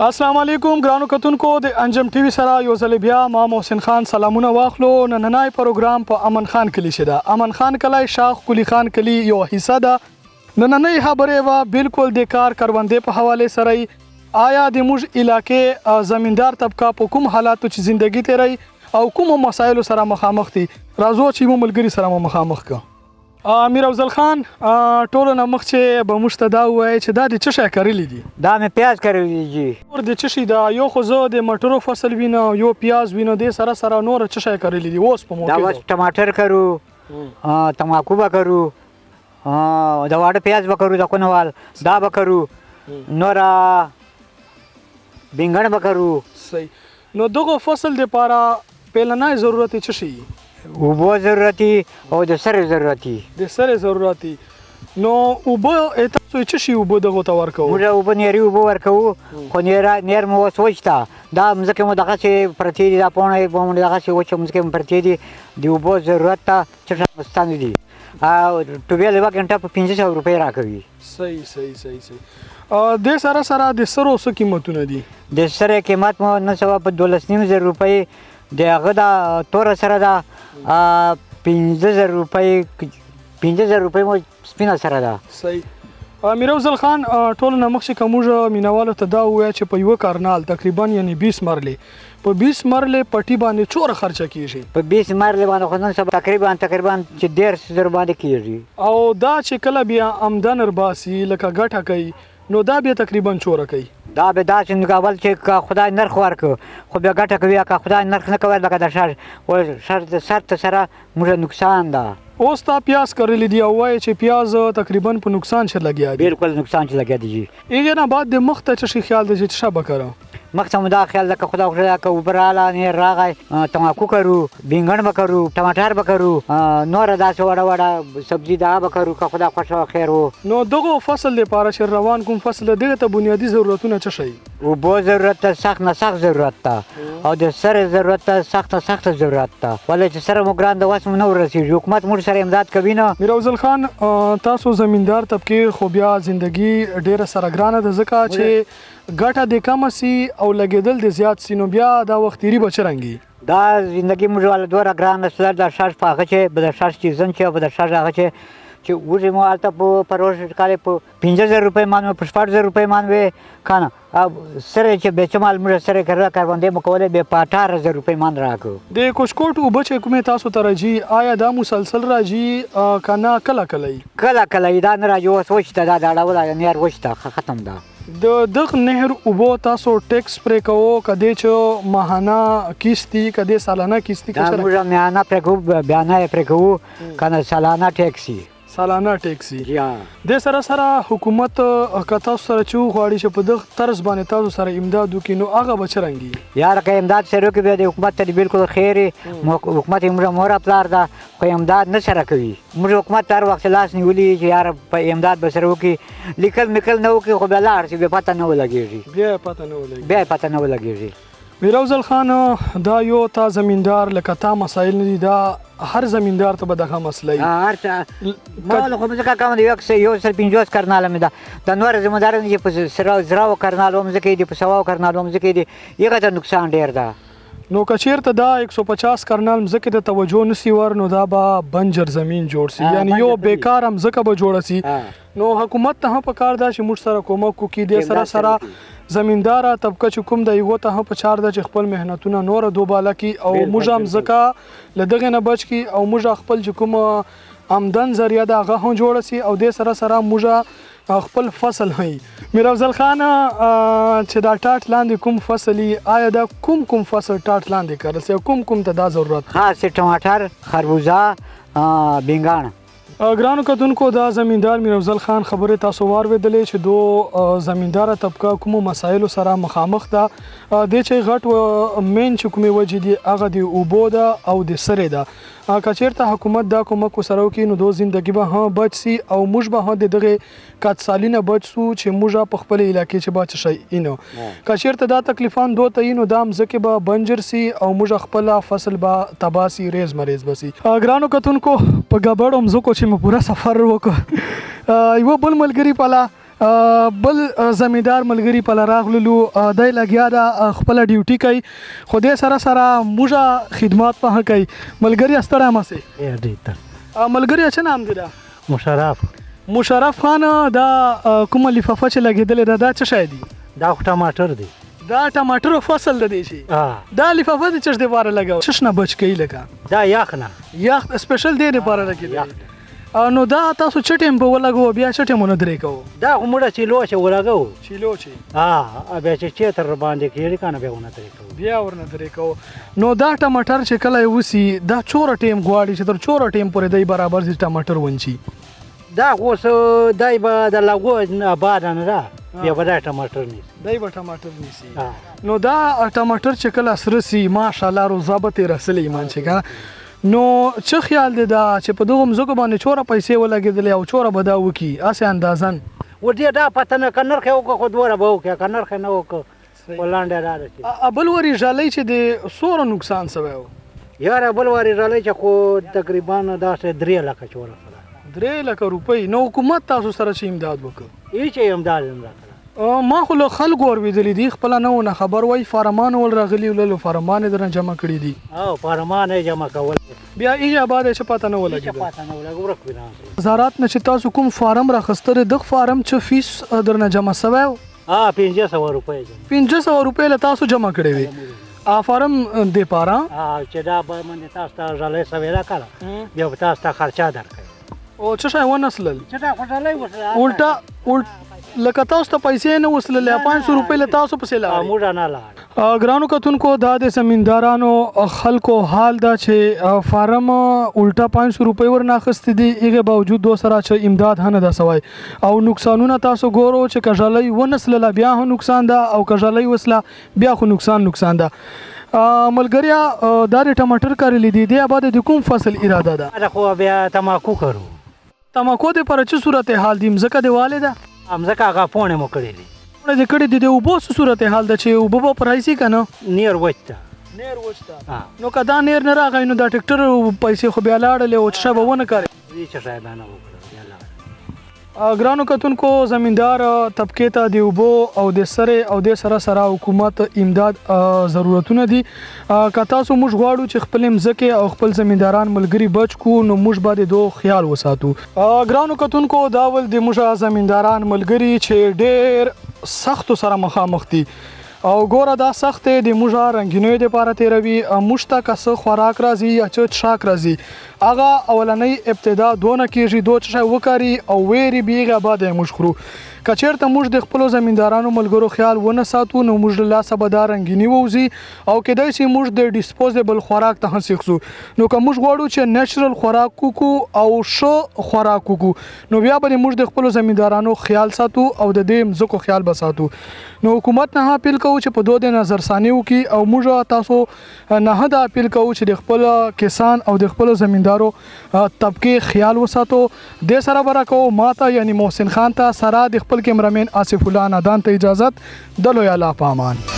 السلام علیکم ګرانو کتونکو د انجم ټي وي سره یو ځل بیا ما محسن خان سلامونه واخلو. نننای پروګرام په امن خان کلی شده. امن خان کلی شاخ کلی خان کلی یو حصہ ده. نننۍ خبرې وا بالکل د کار کروندې په حواله سره آیا د موږ علاقې زمیندار طبقه په کوم حالاتو چې زندگی تیری او کوم مسایلو سره مخامخ دي راځو چې مو ملګری سره مخامخ کو. امیر افضل خان ټولو نه مخ چې به موږ ته دا ووایي چې دا د څه شی کرلی دي؟ دا مې پیاز کرلی دي. نور د څه شي دا یو خو زه د مټرو فصل وینه یو پیاز وینه د سره سره نور څه شی کرلی دي اوس په موقع دا اوس ټماټر کرو تماکو به کرو د واړه پیاز به کرو د کونوال دا به کرو نور بینګن به کرو. صحیح. نو دغه فصل دپاره پیلنی ضرورت څه شي؟ اوبه ضرورتي او د سرې ضرورتي. د سرې ضرورتي. نو اوبه تاسو څه شي اوبه دغه ته ورکوو؟ موږ اوبه نیري اوبه ورکوو خو نیر مو اوس وچته دا مځکې مو دغسې پرتې دي دا پاڼې مو دغسې وچه مځکې مو پرتې دي د اوبو ضرورت ته څه مستانه دي او ټوبیل یوه ګنټه په 500 روپۍ راکوي. صحیح. د سره سره د سرو څه قیمتونه دي؟ د سرې قیمت مو نن سبا په 12,500 روپۍ د هغه د توره سره ده 5,000 روپۍ 5,000 روپۍ مو سپینه سره ده. صحیح. امیر افضل خان ټولو نه مخکې که موږ مینوالو ته دا ووایه چې په یوه کارنال تقریبا یعنې 20 مرلې په 20 مرلې پټي باندې څومره خرچه کیږي؟ په 20 مرلې باندې خو نن سبا تقریبا چې 1,500 باندې کیږي. او دا چې کله بیا آمدن رباسي لکه ګټه کوي نو دا بیا تقریبا څومره کوي؟ دا به داسې اول چې خدای نرخ ورکړو خو بیا ګټه کوي که خدای نرخ نه کوي لکه د شر د سر ته سره موږ نقصان ده. اوس تا پیاز کرلی دی او وایي چې پیاز تقریبا په نقصان چې لګیا دي؟ بالکل نقصان چې لګیا دي. هغې نه بعد د مخ ته څه شي خیال دی چې څه به کوه؟ مخ ته مو دا خیال ده که خدا وکړه که اوبه راغله نیر راغی تماکو کرو بینګن به کرو ټماټر به کرو نوره داسې وړه وړه سبزي دا به کرو که خدا خوښه او خیر و. نو دغه فصل دپاره چې روان کوم فصل دغه ته بنیادي ضرورتونه څه شي؟ اوبو ضرورت ته سخت نه سخت ضرورت ته او د سرې ضرورت ته سخت نه سخت ضرورت ته ولې چې سره مو ګران د وس مو نه ورسېږي حکومت موږ سره امداد کوي نه. میر افضل خان تاسو زمیندار طبقې خو بیا زندگی ډیره سره ګرانه ده ځکه چې ګټه د کمه سي او لګېدل د زیات سي نو بیا دا وخت تیري به څرنګي؟ دا زندگی موږ والا دوره ګرانه شوه د شاش په هغه چې به د شاش سیزن چې به د شاش هغه چې وږې مو هلته په روز کالې په 5,000 روپۍ مان وې په 6,000 روپۍ مان وې که نه سره چې بیچمال موږ سره کروندې مو کولې بیا په 18,000 روپۍ مان راکړو. د کوشکوټ اوبه چې کومې تاسو ته راځي آیا دا مسلسل راځي که نه کله کله دا نه راځي اوس وچته دا د اړوله نیر وچته ختم ده. د دغه نهر اوبو تاسو ټیکس پرې کوو کدی چې ماهانه کیستی کدی سالانه کیستی دا موږ ماهانه پرې کوو بیانه یې پرې کوو که نه سالانه ټیکسي د سره سره حکومت که تاسو سره چې وغواړي چې په دغه طرز باندې تاسو سره امداد وکړي نو هغه به څرنګه یاره که امداد سره وکړي بیا د حکومت ته بالکل خیر حکومت یې موږ مور پلار ده خو امداد نه سره کوي. موږ حکومت ته هر وخت لاس نیولي چې یاره په امداد به سره وکړي لیکل میکل نه وکړي خو بیا لاړ شي بیا پته نه ولګېږي بیا یې پته نه ولګېږي. میر افضل خان دا یو تا زمیندار لکه تا مسایل نه دي دا هر زمیندار ته به دغه مسله وي هر چا ما خو مځکه کومه د 150 کرناله مې ده د نور زمینداران چې په زراو کرنالو مځکې دي په سواو کرنالو مځکې دي هغه ته نقصان ډېر ده. نو که چېرته دا 150 کرنال مځکې ته توجه نسی ور نو دا به بنجر زمین جوړ سي یعنی یو بیکاره مځکه به جوړه سي نو حکومت ته هم پکار ده چې موږ سره کومک وکړي د سره سره زمینداره طبقه چې کوم د یو ته هم پچار ده چې خپل مهنتونه نور دوباله کی او موږ هم ځکه له دغه نه بچ کی او موږ خپل چې کوم آمدن ذریعہ ده هغه هم جوړه سي او د سره سره موږ خپل فصل هي. میر افضل خان چې دا ټاټ لاندې کوم فصلي آیا دا کوم فصل ټاټ لاندې کرل سي کوم ته دا ضرورت خاص ټماټر خربوزه بینګان؟ ګرانو کتونکو دا زمیندار میر افضل خان خبرې تاسو واورېدلې چې دو زمینداره طبقه کومو مسایلو سره مخامخ ده د چې غټ مین چې کومې وجې دي هغه د اوبو ده او د سرې ده. که چېرته حکومت دا کومک ورسره وکړي نو دو زندګي به هم بچ سي او موږ به هم د دغې کاتسالي نه بچ سو چې موږ په خپل علاقې چې به څه شی اینو که چېرته دا تکلیفان دو ته نو دا مځکې به بنجر سي او موږ خپل فصل به تباه سي ریز مریز به سي. ګرانو کتونکو په ګډوډو مځکو چې مې پوره سفر وکړ یوه بل ملګري پله بل زمیندار ملګری په راغللو دی لګیا دا خپله ډیوټي کوي خو دې سره سره موږ خدمات په کوي ملګری ستړی مه سې ملګری څه نام دی دا مشرف خان دا کومه لفافه چې لګېدلې ده دا څه شی دی دا خو ټماټر دی دا ټماټر فصل د دی شي دا لفافه د چش دپاره لګو چش نه بچ کوي لکه دا یخ نه یخ سپیشل دې دپاره لګېدلی نو دا تاسو څه ټایم په ولګو بیا څه ټایمونه درې کوو دا خو موږ چیلو چې ولګو چیلو چې بیا چې چیتر باندې کېږي که نه بیا ونه درې کوو بیا ورنه درې کوو نو دا ټماټر چې کله یې وسي دا څومره ټایم غواړي چې تر څومره ټایم پورې دی برابر سي ټماټر ونشي دا خو اوس دی به د لګو بعد نه ده بیا به دا ټماټر نیسي دی به ټماټر نیسي نو دا ټماټر چې کله سره سي ماشاءالله روزه به ترې رسلی ایمان چې که نو څه خیال دی دا چې په دغو مځکو باندې څومره پیسې ولګېدلې او څومره به دا وکړي هسې اندازن ورته دا پته نه که نرخ یې وکړه خو دومره به وکړي که نرخ یې نه وکړه خو لنډه دا ده چې بل ورې ژالۍ چې د څومره نقصان سوی و یاره بل وارې ژالۍ چې خو تقریبا داسې 3 لکه چې ورسره 3 لکه روپۍ نو حکومت تاسو سره چې امداد وکړ هېڅ یې امداد نه راکړه ما خو له خلکو اورېدلي دي خپله نه ونه خبر وایي فارمان ول راغلي وللو فارمان یې درنه جمع کړي دي فارمان یې جمع کول بیا ایجا بعد چې پته نه ولګېده پته نه ولګي ورک وي وزارت نه چې تاسو کوم فارم راخسته دی دغه فارم چې فیس درنه جمع سوی و 500 روپۍ 500 روپۍ له تاسو جمع کړی وي فارم دپاره چې دا به باندې تاسو ته ژالۍ سوې راکړه بیا به تاسو ته خرچه درکوي او څه شی ونسلل چې دا خو ژالۍ وسله لکه تاسو ته پیسې نه وسللې 500 روپۍ له تاسو پسې لاړې موږ نه لاړ ګرانو کتونکو دا د زمیندارانو خلکو حال دا چې فارم الټا 500 روپۍ ورنه اخیستې دي هغې باوجود دو سره چې امداد هم نه ده سوی او نقصانونه تاسو ګورو چې که ژالۍ ونسلله بیا هم نقصان ده او که ژالۍ وسله بیا خو نقصان ده ملګریا دا د ټماټر کرلی دي دی بعد د کوم فصل اراده ده خو بیا تماکو کرو تماکو دپاره څه صورتحال دی مځکه د والې ده مځکه هغه پوڼې مو کړې دي پوڼې دې کړې دي د اوبو څه صورتحال ده چې اوبه به په راشي که نه نیر وچ ته نو که دا نیر نه راغی نو دا ټکټر پیسې خو بیا لاړلې او څه به ونه کړې هېڅ شی به نه وکړه ګرانو کتونکو زمیندار طبقې ته د اوبو او د سرې او د سره حکومت امداد ضرورتونه دي که تاسو موږ غواړو چې خپل مځکې او خپل زمینداران ملګري بچ کو نو موږ باید دو خیال وساتو ګرانو کتونکو دا ول د موږ زمینداران ملګري چې ډېر سختو سره مخامخ دي او ګوره دا سخت دی د موږ رنګینیو دپاره تېروي موږ ته که څه خوراک راځي یا څه څښاک راځي هغه اولنۍ ابتدا دونه کېږي دو څه شی وکاري او ویرې بي هغه بعد یې موږ خورو که چېرته موږ د خپلو زمیندارانو ملګرو خیال ونه ساتو نو موږ له لاسه به دا رنګیني ووځي او کیدای شي موږ د ډسپوزیبل خوراک ته هم سیخ نو که موږ غواړو چې نیچرل خوراک وکړو او ښه خوراک وکړو نو بیا به موږ د خپلو زمیندارانو خیال ساتو او د دې مځکو خیال به ساتو نو حکومت نه اپیل کوو چې په دو د نظرثاني وکړي او موږ تاسو نه دا اپیل کوو چې د خپل کسان او د خپل زمیندارو طبقې خیال وساتو د سره به راکوو ماته یعنی محسن خان ته سره د خپل کیمرامین آصف الله نادان ته اجازت د لوی الله په امان